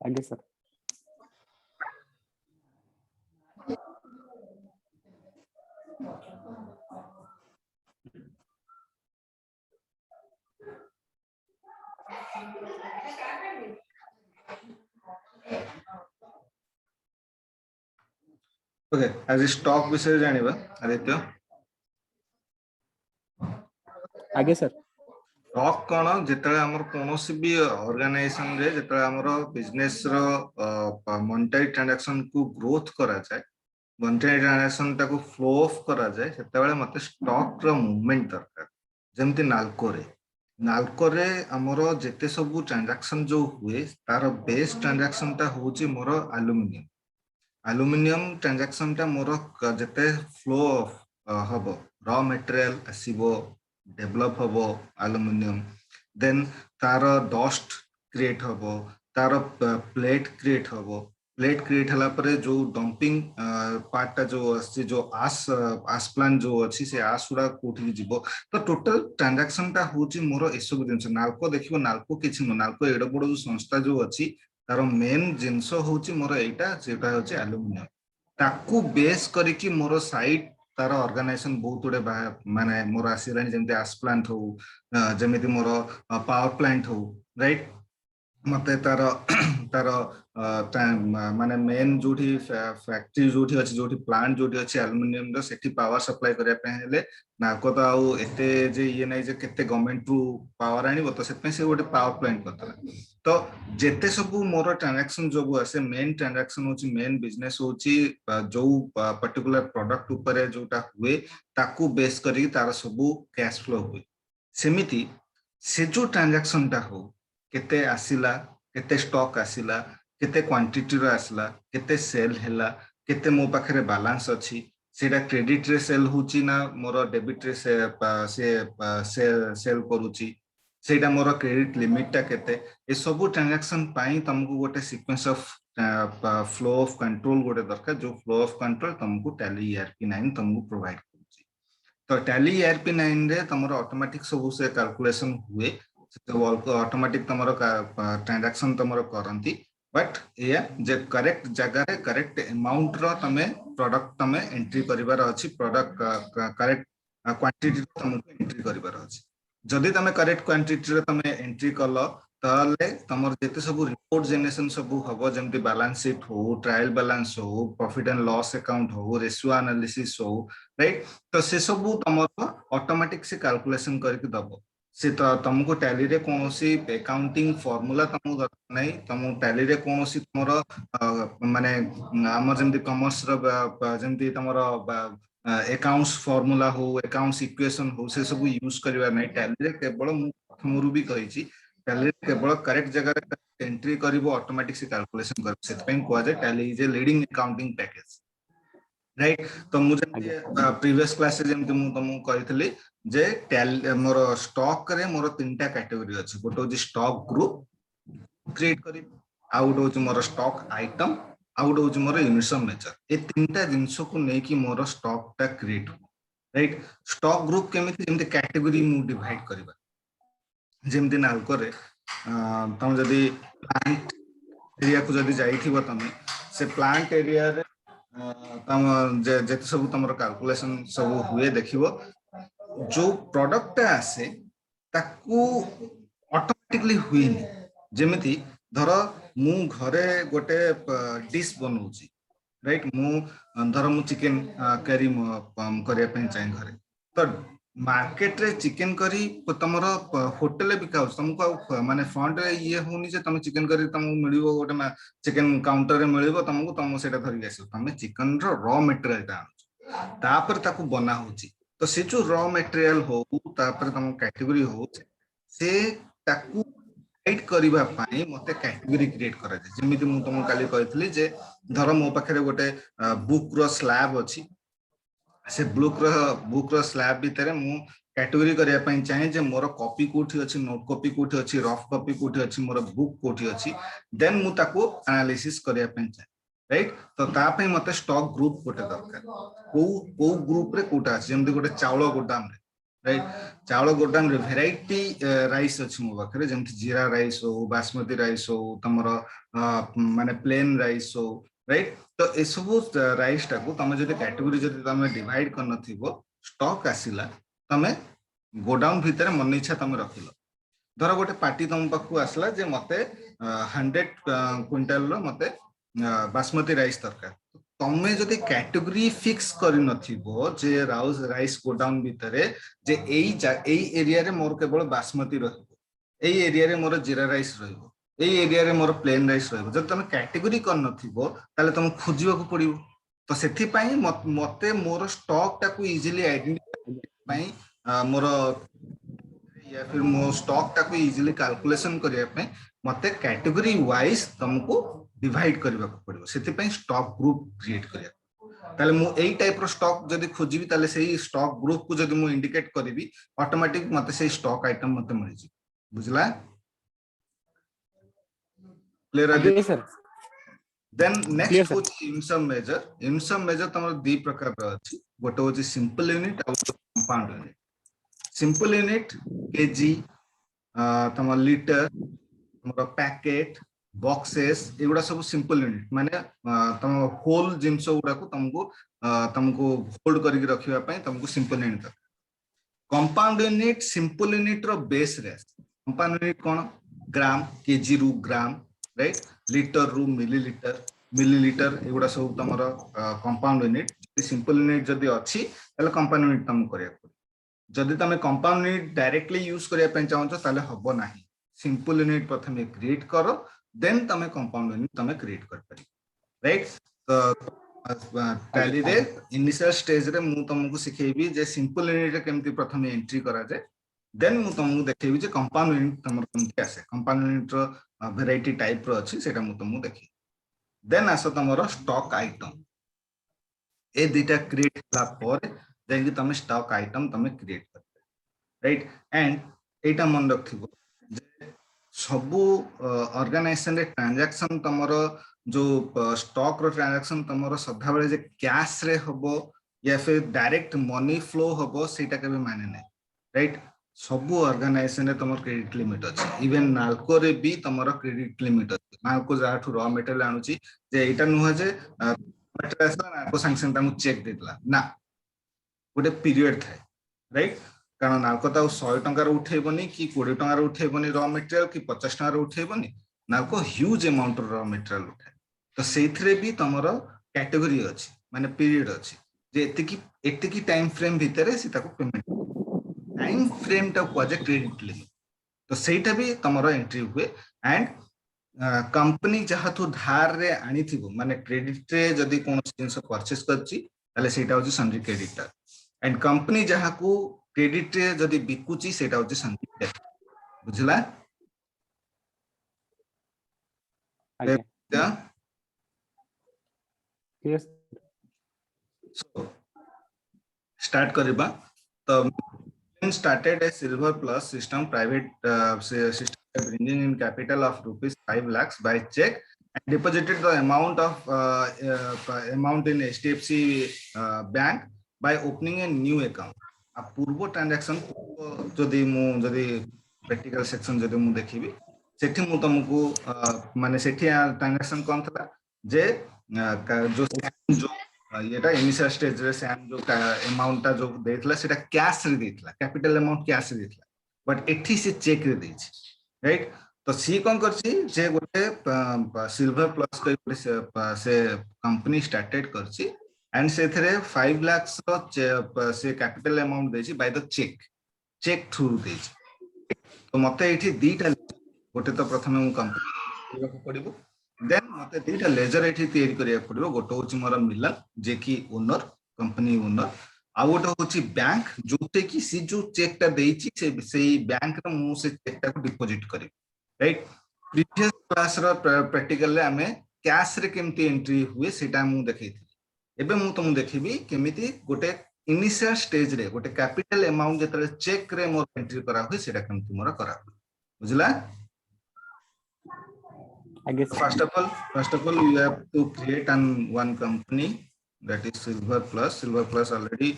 आगे sir. Okay आज stock विषय जानिबा आदित्य आगे सर। स्टॉक कोन जेतले हमर कोनोसी भी ऑर्गेनाइजेशन रे जेतले हमर बिजनेस रो मॉनेटरी ट्रांजैक्शन को ग्रोथ करा जाय मॉनेटरी ट्रांजैक्शन ताको फ्लो ऑफ करा जाय सेतेबेले मते स्टॉक रो मूवमेंट दरकार जेमति नाल्को रे हमर जेते सब ट्रांजैक्शन जो हुए तार बेस ट्रांजैक्शन ता होची मोर एल्युमिनियम ट्रांजैक्शन टा मोर जेते फ्लो हबो रॉ मटेरियल आसीबो डेवलप हबो एल्युमिनियम देन तार डस्ट क्रिएट हबो तार प्लेट क्रिएट हबो प्लेट क्रिएट हला परे जो डंपिंग पार्ट टा जो अछि जो आस प्लांट जो अछि से आसुरा कोठी जिवो तो टोटल ट्रांजैक्शन टा होची मोर एसबु दिनस नाल्को देखिबो नाल्को किछि न नाल्को एडो बडो जो संस्था जो अछि तार मेन जिंस होची मोर एटा जेटा होची एल्युमिनियम ताकू बेस करिकी मोर साइट तार ऑर्गेनाइजेशन बहुत गुडे माने मोर आसीरानी जेमते आस प्लांट हो जेमिति मोर पावर प्लांट हो राइट मते तार तार माने मेन जोठी फैक्ट्री जोठी अछि जोठी प्लांट जोठी अछि एल्युमिनियम रो सेठी पावर सप्लाई करिया पे हेले नाको तो आउ एते जे ये नै जे केते गवर्नमेंट रु पावर आनिबो तो सेत पे से गोटे पावर प्लांट करतला तो जेते सब मोर ट्रांजैक्शन जो आसे मेन ट्रांजैक्शन होची मेन बिजनेस होची जो पर्टिकुलर प्रोडक्ट ऊपर जोटा हुए ताकू बेस करी तार सब कैश फ्लो हुए सेमिति से जो ट्रांजैक्शन टा हो केते आसिला केते स्टॉक आसिला केते क्वांटिटी रो आसिला केते सेल हैला केते मो पाखरे बैलेंस अछि सेटा क्रेडिट रे सेल होची ना मोर डेबिट रे से सेल करूची सेटा मोर क्रेडिट लिमिट टा केते ए सब ट्रांजैक्शन पाई तुमको गोटे sequence of flow of control गोटे दरकार जो फ्लो ऑफ कंट्रोल तुमको टैली ERP9 तुमको प्रोवाइड करूची तो टैली ERP9 रे तमरो ऑटोमेटिक सब से कैलकुलेशन हुए ऑटोमेटिक तमरो ट्रांजैक्शन तमरो करंती बट या जे करेक्ट जगह रे करेक्ट अमाउंट रो तमे प्रोडक्ट तमे एंट्री करिवार अछि प्रोडक्ट करेक्ट क्वांटिटी तमको एंट्री करिवार अछि जदि तमे करेक्ट क्वांटिटी रे तमे एंट्री कलो ताले तमर जेते सब रिपोर्ट जनरेशन सब हबो जेमति बैलेंस शीट हो ट्रायल बैलेंस हो प्रॉफिट एंड लॉस अकाउंट हो रेशियो एनालिसिस हो राइट तो से सब तमर ऑटोमेटिक से कैलकुलेशन करके दबो से तुमको टैली रे कोनोसी अकाउंटिंग फार्मूला तुमको दरकार नै तुम टैली रे कोनोसी तमरो माने हमर जेमति कॉमर्स रो जेमति तमरो अकाउंट्स फार्मूला हो अकाउंट्स इक्वेशन हो से सब यूज करबा नै टैली रे केवल मु प्रथमरु भी कहिची टैली रे केवल करेक्ट जगह रे एंट्री करिवो ऑटोमेटिक से कैलकुलेशन कर सेत पे कोआ जे Tally is a leading accounting package right तो मुझे प्रीवियस क्लास से जेमति मु तुमको कहितली जे मोर स्टॉक रे मोर तीनटा कैटेगरी अछि गोटे होची स्टॉक ग्रुप क्रिएट करी आउट होची मोर स्टॉक आइटम आउट होची मोर यूनिट्स ऑफ मेजर ए तीनटा जिंसो को नै कि मोर स्टॉक टा क्रिएट हो राइट स्टॉक ग्रुप केमिति जेमति कैटेगरी मु डिवाइड करबा जेमति नाल्को रे तम जदी प्लांट एरिया को जदी जाइथिबो तमे से प्लांट एरिया रे तम जेते सब तमरो कैलकुलेशन सब हुए देखिबो जो प्रोडक्ट आसे ताकू ऑटोमेटिकली हुईनी जेमिति धर मु घरे गोटे डिश बनौची राइट मु धर मु चिकन करी करिया पे चाहे घरे तो मार्केट रे चिकन करी तमरो होटल बिका तुमको माने फ्रंट रे ये होनी जे तुम चिकन करी तुमको मिलिबो गोटे चिकन काउंटर रे मिलिबो तुमको तुम सेटा धरि आसो तुम चिकन रो रॉ मटेरियल ता तापर ताकू बना होची तो से जो रॉ मटेरियल हो तापर तुम कैटेगरी हो से ताकू क्रिएट करिबा पाई मते कैटेगरी क्रिएट करा जे जेमिति मु तुम काली कहथली जे धर मो पाखरे गोटे बुक रो स्लैब अछि से बुक रो स्लैब भीतर मु कैटेगरी करिया पई चाहे जे मोर कॉपी कोठी अछि नोट कॉपी कोठी अछि रफ कॉपी कोठी अछि मोर बुक कोठी अछि देन मु ताको एनालिसिस करिया पई चाहे राइट तो ता पे मते स्टॉक ग्रुप गोटे दरकार को ग्रुप रे कोटा अछि जेमति गोटे चावल गोदाम रे राइट चावल गोडाउन रे भेराइटी राइस अछि मो पाखरे जेमति जीरा राइस हो बासमती राइस हो तमर माने प्लेन राइस हो राइट तो ए सब राइस टाको तमे जदि कैटेगरी जदि तमे डिवाइड कर नथिबो स्टॉक आसिला तमे गोडाउन भितर मन इच्छा तमे रखिलो धर गोटे पार्टी तम पाखु आसला जे मते 100 क्विंटल रो मते बासमती राइस दरकार तमे जदि कैटेगरी फिक्स करि नथिबो जे राइस गोडाउन भितरे जे एई एरिया रे मोर केवल बासमती रहइबो एई एरिया रे मोर जीरा राइस रहइबो एई एरिया रे मोर प्लेन राइस रहइबो जदि तमे कैटेगरी कर नथिबो ताले तमे खोजिबाकू पड़िबो तो सेथि पई मते मोर स्टॉक टाकू इजीली आइडेंटिफाई पई मोर या फिर मो स्टॉक टाकू इजीली कैलकुलेशन करिया पे मते कैटेगरी वाइज तुमको डिवाइड करबा को पड़िबो सेति पे स्टॉक ग्रुप क्रिएट करिया ताले मु एई टाइप रो स्टॉक जदी खोजिबी ताले सेही स्टॉक ग्रुप को जदी मु इंडिकेट करबी ऑटोमेटिक मते सेही स्टॉक आइटम मते मिल जी बुझला क्लियर अभी आगे sir then clear next sir इनसम मेजर तमरो दी प्रकार रो अछि गोटे होची सिंपल यूनिट और compound unit simple unit KG तम लीटर तमरो पैकेट बॉक्सेस एगुडा सब सिंपल यूनिट माने तम होल जिंस गुडा को तुमको होल्ड करके रखिबा पई तुमको simple unit compound unit simple unit रो बेस रे कंपाउंड यूनिट कोन ग्राम केजी रु ग्राम राइट लीटर रु मिलीलीटर एगुडा सब तमरो कंपाउंड यूनिट सिंपल यूनिट जदी अछि ताले कंपाउंड यूनिट तुम करिया जदि तमे कंपाउंड यूनिट डायरेक्टली यूज करिया पई चाहछो ताले हबो नाही सिंपल यूनिट प्रथमे क्रिएट करो देन तमे कंपाउंड यूनिट तमे क्रिएट कर पारी राइट तो टैली रे इनिशियल स्टेज रे मु तुमको सिखेबी जे सिंपल यूनिट रे केमती प्रथमे एंट्री करा जाय देन मु तुमको देखेबी जे कंपाउंड यूनिट तमर केमती आसे कंपाउंड यूनिट रो वेराइटी टाइप रो अछि सेटा मु तुमको देखि देन आसो तमरो स्टॉक आइटम ए दुटा क्रिएट कला पर जेकि तमे स्टॉक आइटम तमे क्रिएट कर राइट एंड एटा मन रखिबो जे सबु ऑर्गेनाइजेशन रे ट्रांजैक्शन तमरो जो स्टॉक रो ट्रांजैक्शन तमरो सदा बेले जे कैश रे हबो या फिर डायरेक्ट मनी फ्लो हबो सेटा के भी माने नै राइट सबु ऑर्गेनाइजेशन रे तमरो क्रेडिट लिमिट अछि इवन नाल्को रे भी तमरो क्रेडिट लिमिट अछि नाल्को जाठु रॉ मटेरियल आनुची जे एटा नुह जे मटेरियल असला नाल्को सैंक्शन तामु चेक देतला ना गोटे पीरियड थाए राइट कारण नाल्को तो 100 टंकार उठेबनी कि 20 टंकार उठेबनी रॉ मटेरियल कि 50 टंकार उठेबनी Nalco huge amount raw material उठे तो सेथरे भी तमरो कैटेगरी अछि माने पीरियड अछि जे एतिकी टाइम फ्रेम भितरे से ताको पेमेंट टाइम फ्रेम ता को जे क्रेडिट लिमिट तो सेटा भी तमरो एंट्री हुए एंड कंपनी जहा तो धार रे आनी थिबो माने क्रेडिट रे जदी कोन जिंस परचेस करची ताले सेटा होची सन्ड्री क्रेडिटर एंड कंपनी जहा को क्रेडिट रे जदी बिकुची सेटा होची सन्ड्री डेट बुझला आगे या क्लियर सो स्टार्ट करबा तो started a silver plus system private system bringing in capital of rupees 5 lakhs by check and deposited the amount in HDFC bank by opening a new account a पूर्व transaction जदि मु जदि practical section जदि मु देखिबी सेठी मु तुमको माने सेठी transaction कोन थला जे जो येटा इनिशियल स्टेज रे सैम जो अमाउंट ता जो देथला सेटा कैश रे देथला कैपिटल अमाउंट कैश रे देथला बट एठी से चेक रे देछि राइट तो सी कोन करछि जे गोटे सिल्वर प्लस से कंपनी स्टार्टेड करछि एंड सेथरे 5 लाख से कैपिटल अमाउंट देछि बाय द चेक थ्रू देछि तो मते एठी दीटा गोटे तो प्रथमे मु कंपनी पड़िबो देन मते दीटा लेजर एठी तयारी करिया पड़िबो गोटे होची मोर मिलन जे की ओनर कंपनी ओनर आ गोटे होची बैंक जोते की सी जो चेक ता देइची से बैंक रे मु से चेक ता को डिपॉजिट करी राइट प्रीवियस क्लास रो प्रैक्टिकल रे हमें कैश रे केमती एंट्री हुए सेटा मु देखैथि एबे मु तुम देखिबी केमिति गोटे इनिशियल स्टेज रे गोटे कैपिटल अमाउंट जतरे चेक रे मोर एंट्री करा हुए सेटा केमती मोर करा बुझला आगे first of all you have to create one company that is silver plus already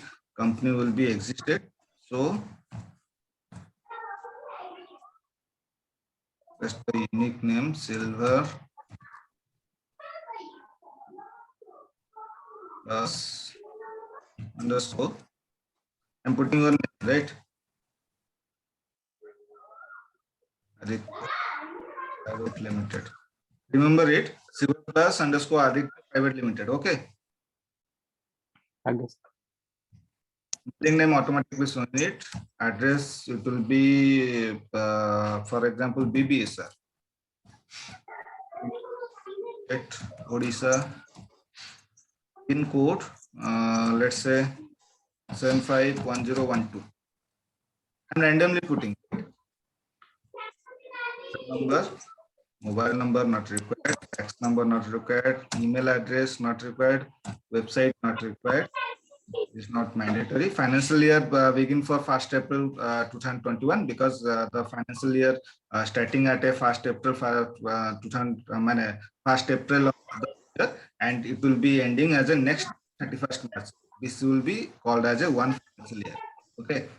company will be existed So that's the unique name, silver plus underscore. I'm putting your name, right? Aditya Private Limited. Remember it, silver plus underscore Aditya Private Limited. Okay. I guess. Billing name automatically shown it. Address, it will be, for example, BB, sir. Odisha. Pin code, let's say 751012. I'm randomly putting number, mobile number not required, fax number not required, email address not required, website not required. Is not mandatory. Financial year begin for 1st April 2021 because the financial year starting at a 1st April 1st April of the year, and it will be ending as a next 31st March. This will be called as a one financial year. Okay.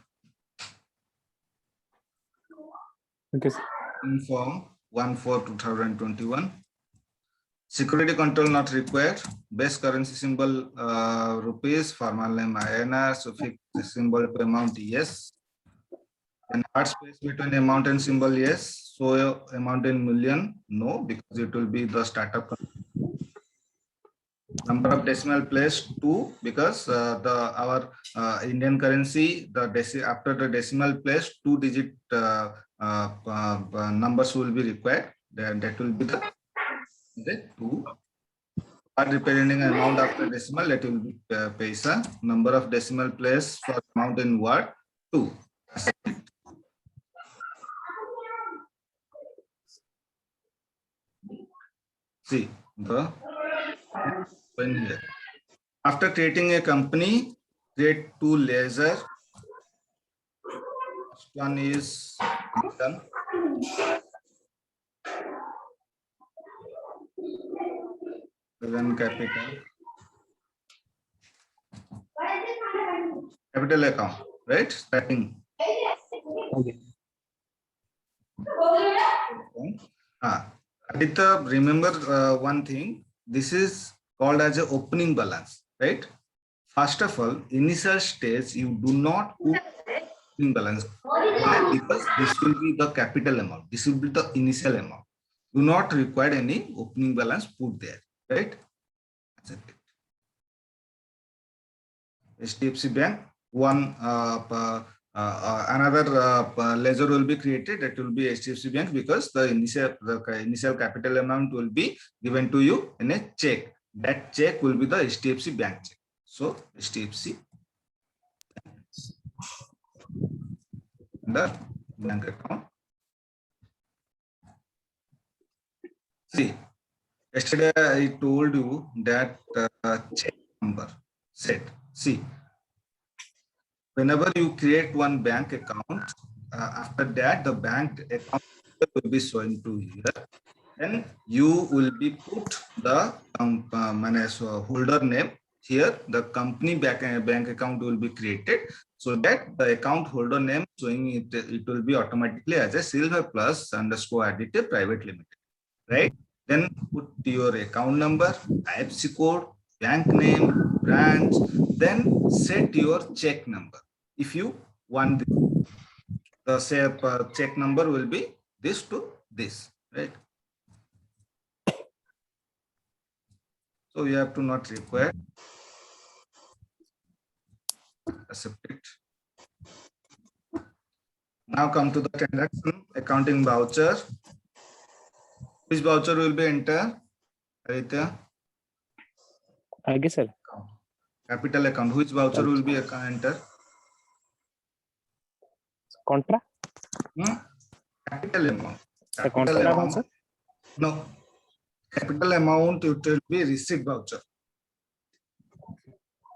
Okay, sir. Inform 1/4/2021. Security control not required. Base currency symbol rupees, formal name INR, suffix symbol to amount yes. And hard space between amount and symbol yes. So amount in million no, because it will be the startup. Number of decimal place 2 because our Indian currency after the decimal place 2-digit numbers will be required. That will be the 2. Representing amount after decimal, that will be paisa. Number of decimal place for amount in word 2. See the when here. After creating a company, create 2 ledger. First one is done. Capital account, right? Starting. Okay. Aditya, remember one thing. This is called as an opening balance, right? First of all, initial stage, you do not put opening balance. Why? Because this will be the capital amount. This will be the initial amount. Do not require any opening balance put there, right? HDFC Bank, one another ledger will be created. That will be HDFC Bank because the initial capital amount will be given to you in a check. That check will be the HDFC Bank check. So HDFC the bank account. See, yesterday I told you that check number set. See, whenever you create one bank account, after that the bank account will be showing to here, and you will be put the holder name here. The company bank account will be created, so that the account holder name showing it will be automatically as a silver plus underscore Aditya Private Limited, right? Then put your account number, IFSC code, bank name, branch, then set your check number. If you want the check number will be this to this, right? So you have to not require accept it. Now come to the transaction accounting voucher. Which voucher will be enter? Aditya? I guess, sir. Capital account. Which voucher will be enter? Contra? Capital amount. The contra voucher? No. Capital amount, it will be receipt voucher.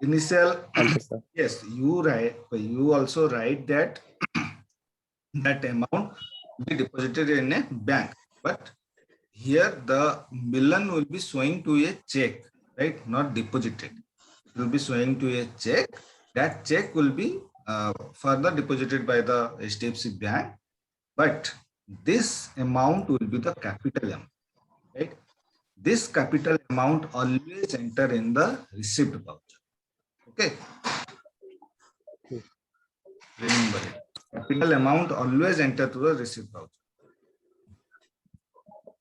Initial. Sir. Yes, you write. You also write that that amount will be deposited in a bank. But here the million will be showing to a check, right? Not deposited. It will be showing to a check. That check will be further deposited by the HDFC Bank, but this amount will be the capital amount, right? This capital amount always enter in the receipt voucher. Okay. Remember it. Capital amount always enter to the receipt voucher.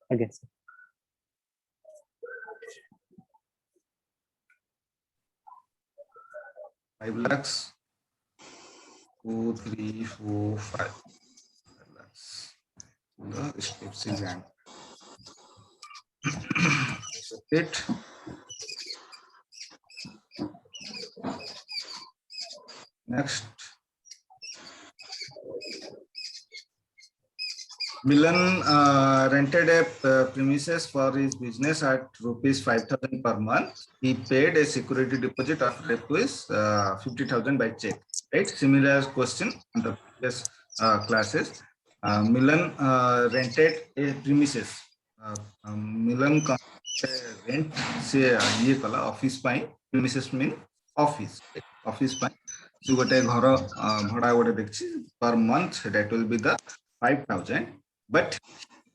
Again, sir. Five lakhs. 2, 3, 4, 5. 5 lakhs. The HDFC Bank. It. Next. Milan rented a premises for his business at rupees 5,000 per month. He paid a security deposit of rupees 50,000 by check. Right? Similar question in the previous classes. Milan rented a premises. Milan rent से ये कला office पाई premises mean office पाई so गोटे घर भड़ा गोटे देखछि per month that will be the 5,000, but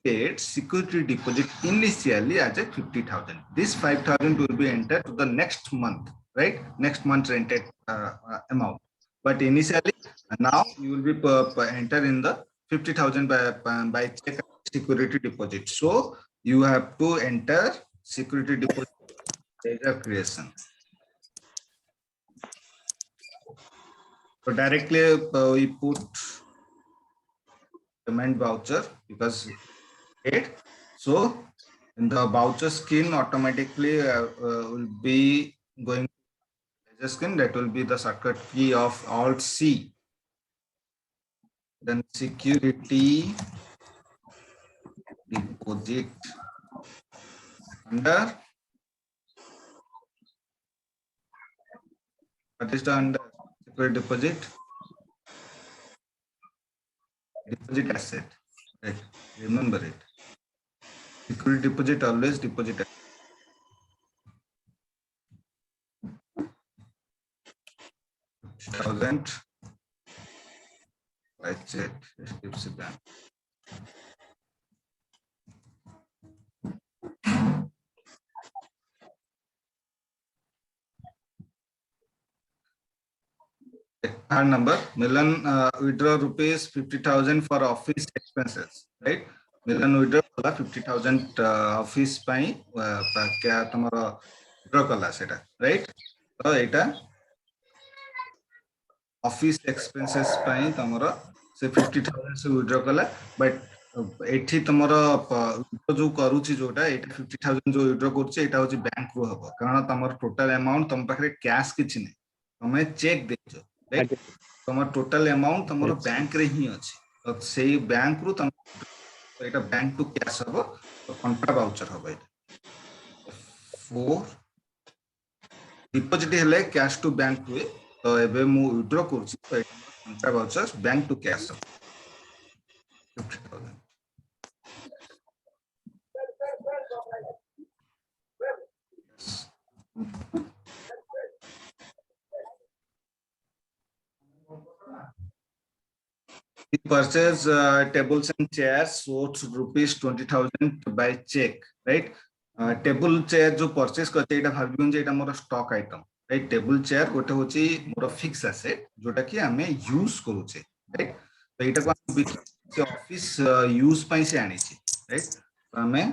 paid security deposit initially as a 50,000. This 5,000 will be entered to the next month, right? Next month rented amount. But initially, now you will be enter in the 50,000 by check security deposit. So you have to enter security deposit ledger creation. So directly we put payment voucher because paid. So in the voucher skin automatically will be going to ledger skin. That will be the shortcut key of Alt C. Then security deposit under what is the under security deposit asset, right? Remember it. Security deposit always deposit. 50,000 by check HDFC Bank. Third number, Milan withdraw rupees 50,000 for office expenses, right? Milan withdraw 50,000 office पाई क्या तुम्हारा withdraw कला सेटा, right? तो एटा office expenses पाई तुम्हारा से 50,000 से withdraw कला, but एठी तुम्हारा जो करूची जोटा एटा 50,000 जो withdraw करचे एटा होची बैंक रो हबो कारण तुम्हारा total amount तुम पाखरे cash किछि नै तमे चेक देजो, right? तमर टोटल अमाउंट तमरो बैंक रे ही अछि तो सेही बैंक रु तम एटा बैंक टू कैश हबो तो कंट्रा वाउचर हबो एटा 4 डिपॉजिट हेले कैश टू बैंक हुए तो एबे मु विथड्रॉ करछि तो एटा contra voucher bank to cash 50,000. He purchased tables and chairs worth rupees 20,000 by check, right? Table chair जो purchase करते हैं इटा भावियों जे इटा मोरा stock item, right? Table chair गोटे होची मोरा fixed asset जोटा कि हमें use करूचे, right? तो इटा को हम office use पाई से आनी ची, right? तो हमें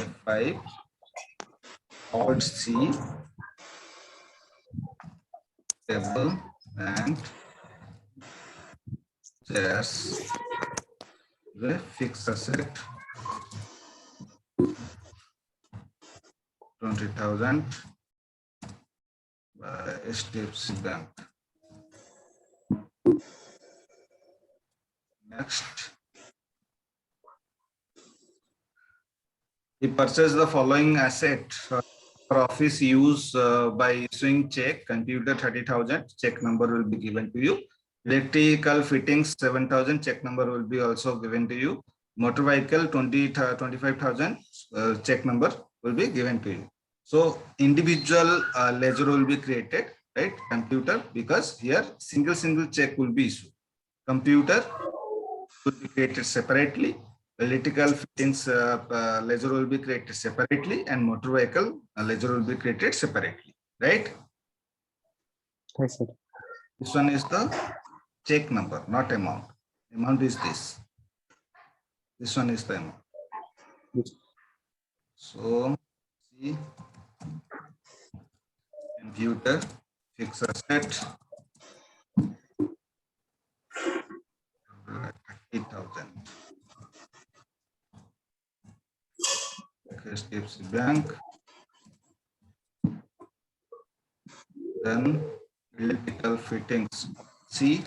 F5 Alt C table and chairs the fixed asset 20,000 by HDFC Bank. Next, he purchased the following asset for office use by issuing check. Computer 30,000, check number will be given to you. Electrical fittings 7,000, check number will be also given to you. Motor vehicle 25,000, check number will be given to you. So individual ledger will be created right? Computer, because here single check will be issued. Computer will be created separately. Electrical fittings ledger will be created separately, and motor vehicle ledger will be created separately, right? Yes, sir. This one is the check number, not amount. Amount is this. This one is the amount. Yes. So see, computer fixed asset 30,000. HDFC Bank. Then electrical fittings. C.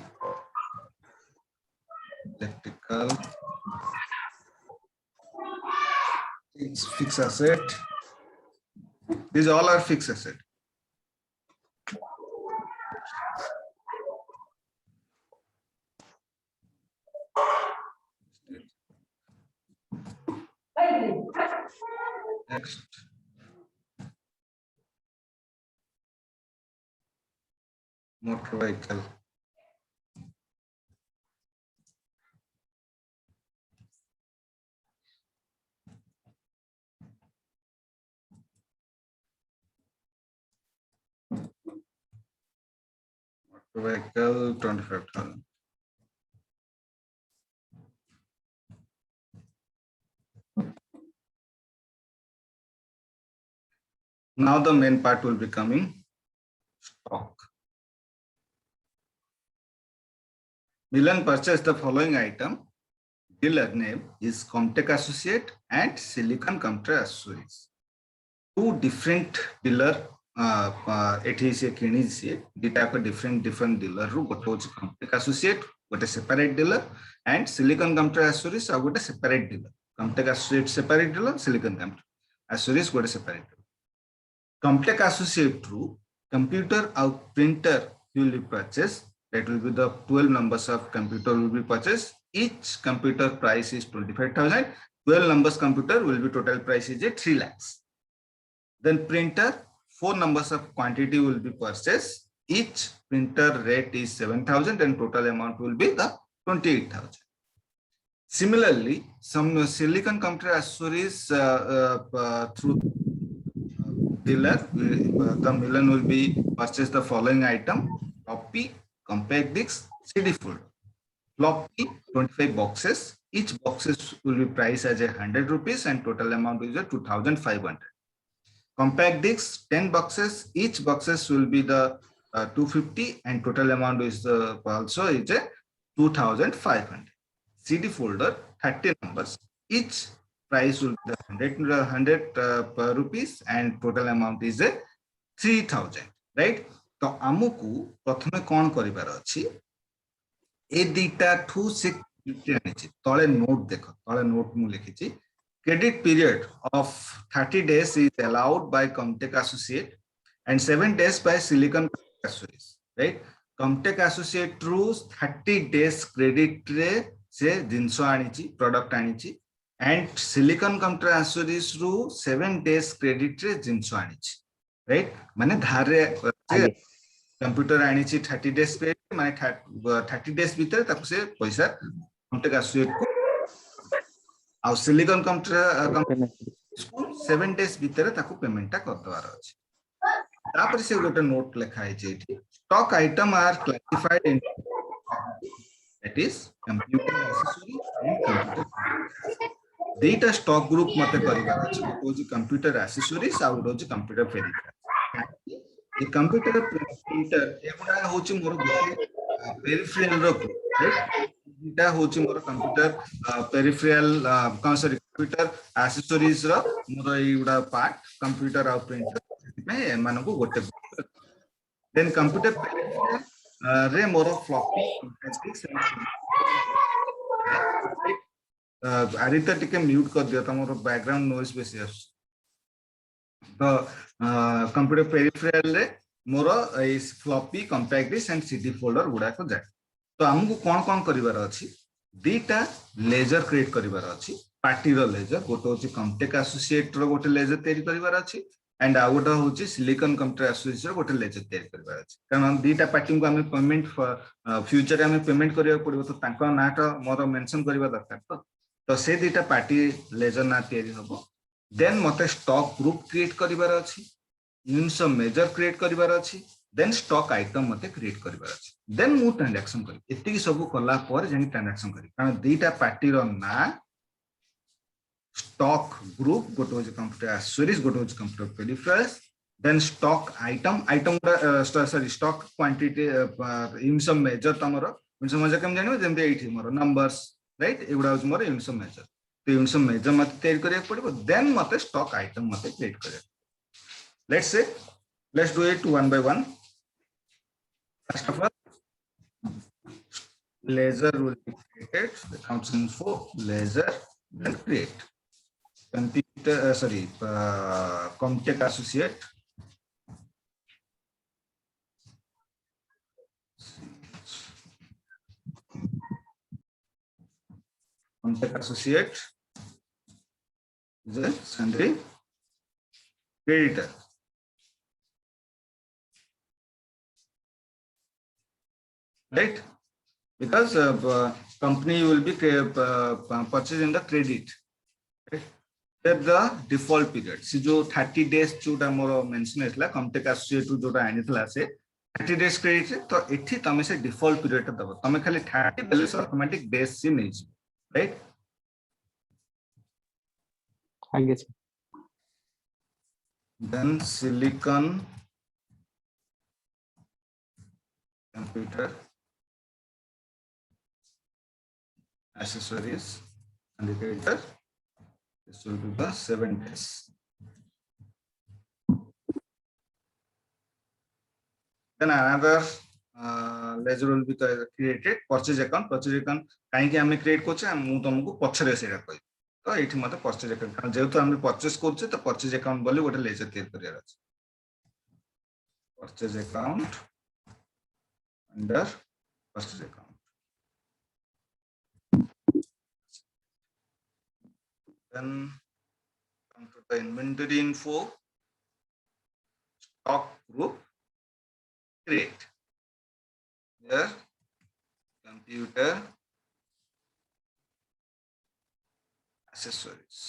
Electrical fixed asset. These all are fixed asset. Next. Motor vehicle. Motor vehicle 25,000. Now the main part will be coming, stock. Milan purchased the following item. Dealer name is Comtech Associate and Silicon Computer Accessories. Two different dealer एठी से किणी से दिटा को different dealer रु गोटे होची Comtech Associate, गोटे separate dealer and silicon computer accessories आ गोटे separate dealer. Comtech Associate separate dealer, silicon computer accessories गोटे separate dealer. Comtech Associate through computer or printer will be purchased. That will be the 12 numbers of computer will be purchased. Each computer price is 25,000. 12 numbers computer will be total price is 3 lakhs. Then printer, 4 numbers of quantity will be purchased. Each printer rate is 7,000 and total amount will be the 28,000. Similarly, some silicon computer accessories through dealer, the Milan will be purchase the following item: floppy, compact disc, CD folder. Floppy 25 boxes. Each boxes will be priced as 100 rupees and total amount is 2,500. Compact disc 10 boxes. Each boxes will be the 250 and total amount is also is 2,500. CD folder 30 numbers. Each price will be 100 rupees and total amount is 3,000. Right? तो आमको प्रथमे कौन करिबार अछि ए दीटा 2 से तळे note देखो तळे note मु लिखिछि credit period of 30 days is allowed by Comtech Associate and 7 days by Silicon Accessories. Right? Comtech Associate through 30 days credit रे से जिंसो आनिछि product आनिछि and Silicon Computer Accessories through 7 days credit रे जिंसो आनिछि. Right? माने धार रे computer आनिछि 30 days पे माने 30 days भीतर ताको से पैसा Comtech Associate को आ सिलिकॉन कंप्यूटर स्कूल 7 days भीतर ताको पेमेंट ता करदवार अछि. तापर से गोटे नोट लिखा है जेठी stock item are classified in that is computer accessory and computer. देटा स्टॉक ग्रुप मते करिवार अछि कोजी कंप्यूटर एक्सेसरीज आ उडोजी कंप्यूटर पेरिफेरल. ये कंप्यूटर प्रिंटर एगुडा होची मोर गोटे पेरिफेरल रो राइट. इटा होची मोर कंप्यूटर पेरिफेरल कंप्यूटर एक्सेसरीज रो मोर एगुडा पार्ट कंप्यूटर आ प्रिंटर में मानको गोटे. देन कंप्यूटर पेरिफेरल रे मोर फ्लॉपी आरिता टिके म्यूट कर दियो तमरो बैकग्राउंड नॉइज बेसी आस. तो कंप्यूटर पेरिफेरल रे मोर इस floppy compact disk and CD folder गुडा को जाय. तो हमको कोन कोन करिवार अछि दीटा लेजर क्रिएट करिवार अछि. पार्टी रो लेजर गोटे होची Comtech Associate रो गोटे लेजर तयारी करिवार अछि एंड आ गोटे हूँ सिलिकॉन कंप्यूटर एसोसिएशन गोटे लेजर तैयारी करबार अछि कारण दीटा पार्टी को आम पेमेंट फ्यूचर आम पेमेंट करिया पड़िबो तो तांको नाटा मोर मेंशन करबा दरकार तो से दीटा पार्टी लेजर ना तैयारी हबो देन मते स्टॉक ग्रुप क्रिएट करिबार अछि यूनिट्स ऑफ मेजर क्रिएट करिबार अछि देन स्टॉक आइटम मते क्रिएट करिबार अछि देन मु ट्रांजैक्शन करी एतिकी सब कला पर जे ट्रांजैक्शन करी कारण दीटा पार्टी रो ना stock group गोटे हूँ कंप्यूटर एक्सेसरीज गोटे हूँ computer peripherals then stock item sorry stock quantity units of measure तमरो यूनिट्स ऑफ मेजर केम जानिबो जेमते एठी मोर नंबर्स राइट एगुडा हूँ मोर यूनिट्स ऑफ मेजर तो यूनिट्स ऑफ मेजर मते तैयार करिया पड़िबो देन मते स्टॉक आइटम मते क्रिएट करिया let's say let's do it one by one first of all ledger will be created accounts info ledger then create computer Comtech associate is a sundry creditor right because company will be purchasing the credit right? At the default period से जो 30 days जोटा मोर mention हैतला कमटेक associate जोटा आनितला से 30 days credit तो एठी तमे से default period दबो तमे खाली 30 वैल्यू ऑटोमेटिक डेज से नहीं जी राइट आगे से then silicon computer accessories and the creditor this will be the 7 days then another ledger will be created purchase account काहे कि हमें क्रिएट करछे मु तुमको पछरे सेरा कहि तो एठी मते परचेज अकाउंट कारण जेहेतु हम परचेज करछे तो परचेज अकाउंट बोली गोटे लेजर तैयार करियार अछि purchase account under purchase account then come to the inventory info stock group create here computer accessories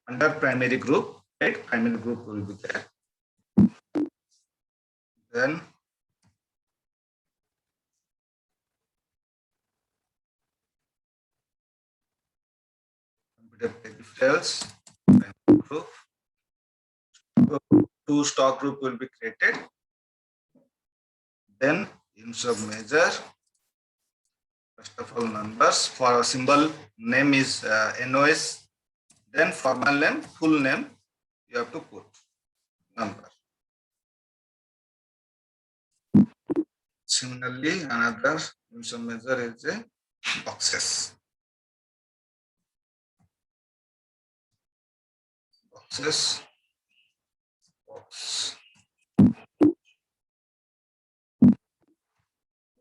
under primary group right primary group will be there then computer peripherals primary group two stock group will be created then units of measure first of all numbers for a symbol name is NOS then formal name full name you have to put number similarly another units of measure is a boxes box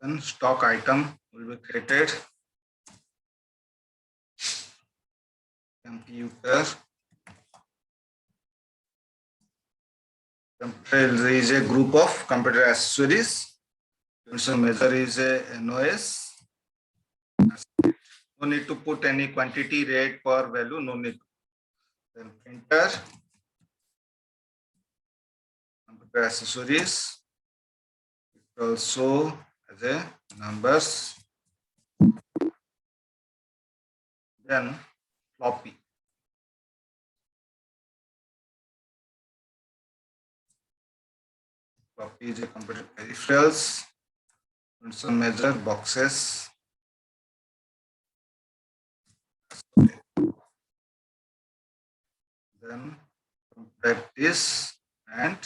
then stock item will be created computer is a group of computer accessories units of measure is a NOS no need to put any quantity rate per value no need then printer computer accessories it also as a numbers then floppy is a computer peripherals and some measure boxes then practice and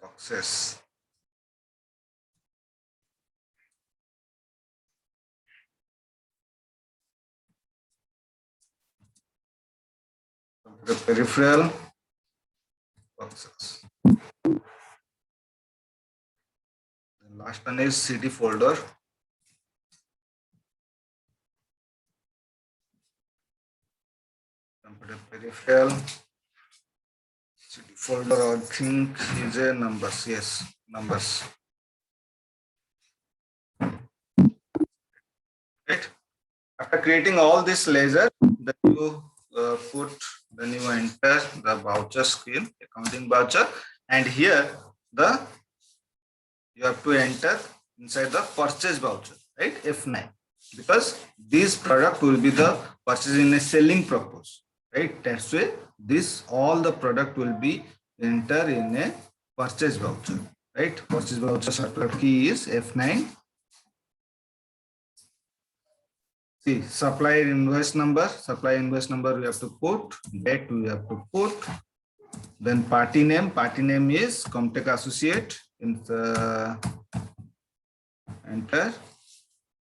boxes the peripheral boxes. The last one is CD folder. Computer peripheral folder I think is a numbers. Yes, numbers. Right. After creating all this ledger, then you then you enter the voucher screen, accounting voucher, and here you have to enter inside the purchase voucher, right? F9, because this product will be the purchase in a selling purpose, right? That's why this all the product will be enter in a purchase voucher, right? Purchase voucher shortcut key is F9. See, supplier invoice number we have to put, date we have to put, then party name is Comtech Associate, in the enter.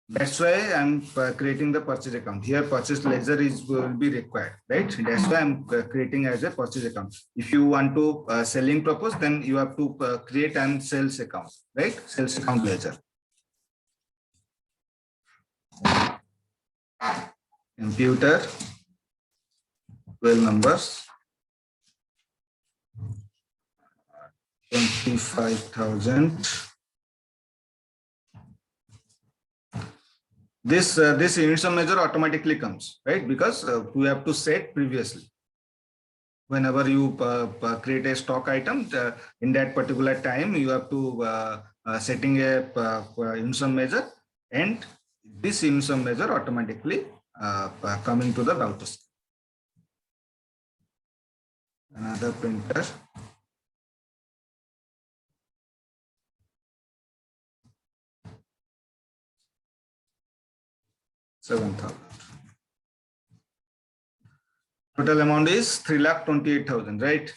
That's why I'm creating the purchase account. Here purchase ledger will be required, right? That's why I'm creating as a purchase account. If you want to selling purpose, then you have to create an sales account, right? Sales account ledger. Computer 12 numbers 25,000. This units of measure automatically comes, right? Because we have to set previously. Whenever you create a stock item, in that particular time, you have to setting a units of measure, and this units of measure automatically coming to the voucher. Another printer. $7,000. Total amount is 3,28,000, right?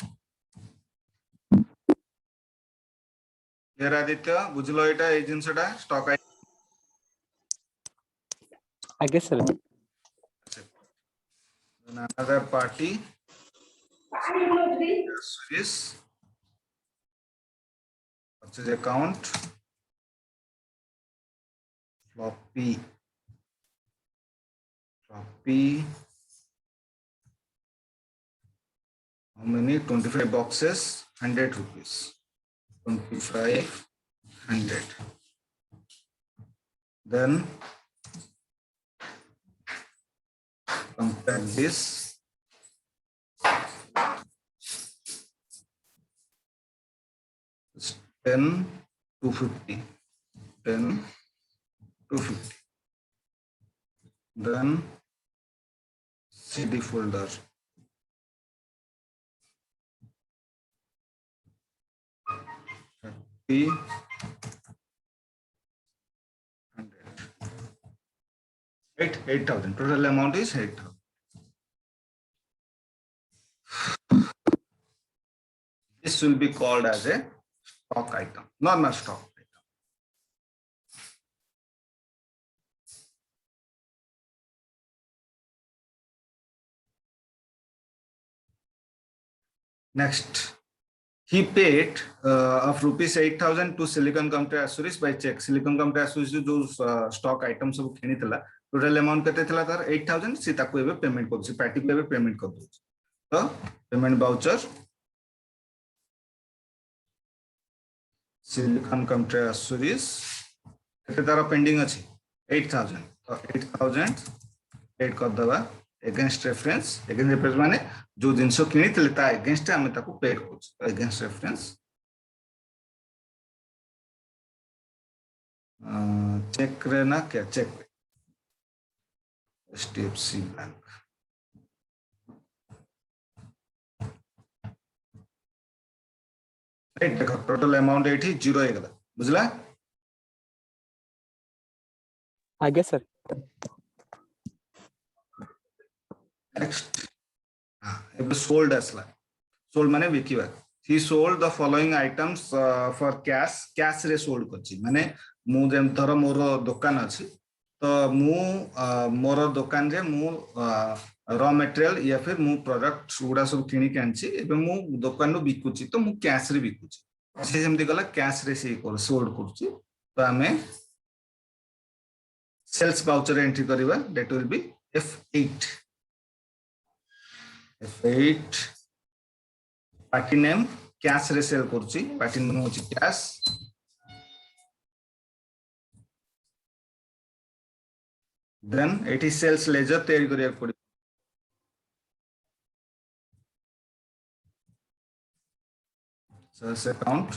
Here Aditya, bujlo eta agency da stock item. I guess sir. Another party is purchase account floppy. How many? 25 boxes, 100 rupees. 2500. Then compare this. It's 10 to 50. 10 to 50. Then CD folder. P 100. 8,000. Total amount is 8,000. This will be called as a stock item, normal stock item. Next, he paid of rupees 8,000 to Silicon Company Assuris by check. Silicon Company Assuris जो stock items सब खेनी थला, total amount कते थला तार 8,000 सी ताको एबे payment कर सी party को एबे payment कर दो. तो payment voucher Silicon Company Assuris कते तार pending अछि 8,000. तो 8,000 paid कर दवा against reference माने जो जिनसो किनी थले ता against हमें ताको पेड करछ against reference चेक रे ना क्या चेक HDFC बैंक राइट देखो टोटल अमाउंट एठी 0 हे गला बुझला I guess sir. Next sold asla sold माने बिकिबा he sold the following items for cash रे sold करछि माने मु जेम धर मोर दुकान अछि तो मु मोर दुकान रे मु रॉ मटेरियल या फिर मु प्रोडक्ट गुडा सब किनी के आनछि एबे मु दुकान नु बिकुछि तो मु कैश रे बिकुछि से जेमति गला कैश रे से कर सोल्ड करछि तो हमें सेल्स वाउचर एंट्री करिवा that will be F8 F8 party name cash रे सेल करछि पार्टी नेम होछि कैश देन एटी सेल्स लेजर तैयारी करिया पड़ी सेल्स अकाउंट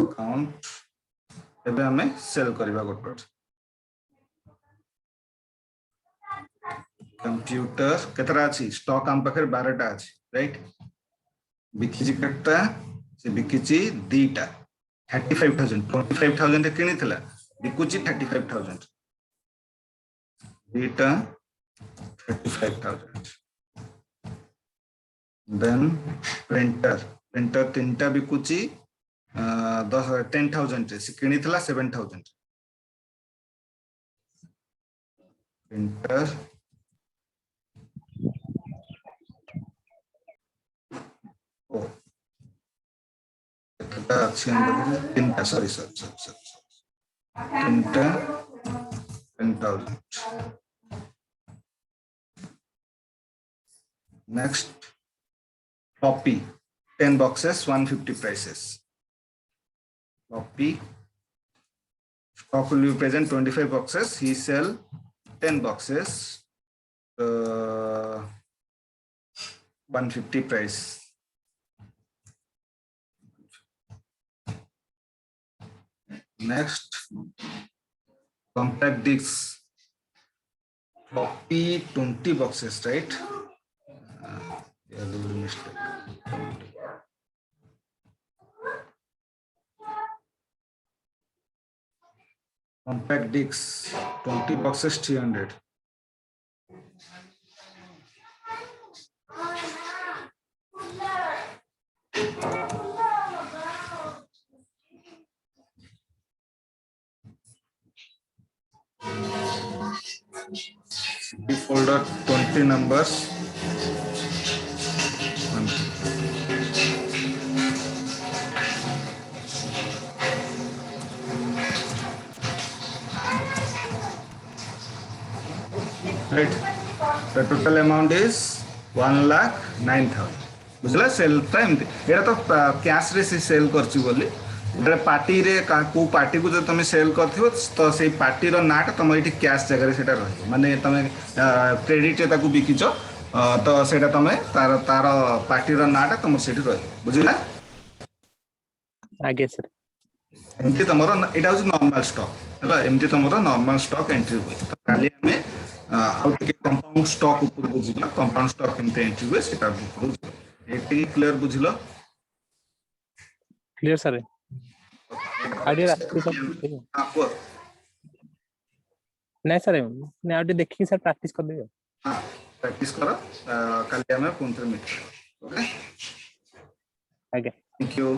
अकाउंट एबे हमें सेल करबा गोट कंप्यूटर केतरा अछि स्टॉक हम पाखर 12 टा अछि राइट बिकिजी कट्टा से बिकिजी दीटा 35000 25000 किनिथिला बिकुची 35000 दीटा 35000 देन प्रिंटर तीनटा बिकुची 10000 से किनिथिला 7000 प्रिंटर तीनटा सॉरी तीनटा 10,000 next floppy 10 boxes 150 prices floppy stock will be present 25 boxes he sell 10 boxes 150 price next compact disc floppy 20 boxes right yeah, little mistake compact disc 20 boxes 300 CD folder 20 numbers right the total amount is 1,09,000 बुझला cell time era तो cash रे से cell करछि बोली एटा party रे को party को जो तुम सेल करथिबो तो सेई पार्टी रो नाटा तुम एठी कैश जगह रे सेटा रहै माने तुम क्रेडिट रे ताकू बिकिचो तो सेटा तुम तार तार पार्टी रो नाटा तुम सेठी रहै बुझिला आगे सर एमती तुमरो एटा होज नॉर्मल स्टॉक हला एमती तुमरो नॉर्मल स्टॉक एंट्री होय तो काली हमें आउ के कंपाउंड स्टॉक ऊपर बुझिला कंपाउंड स्टॉक एमते एंट्री होय सेटा ऊपर एटी क्लियर बुझिलो क्लियर सर आइडिया हां को नहीं सर मैं आउट देखि सर प्रैक्टिस कर देबो हां प्रैक्टिस करो काली हमें पुनः मीट ओके आगे थैंक यू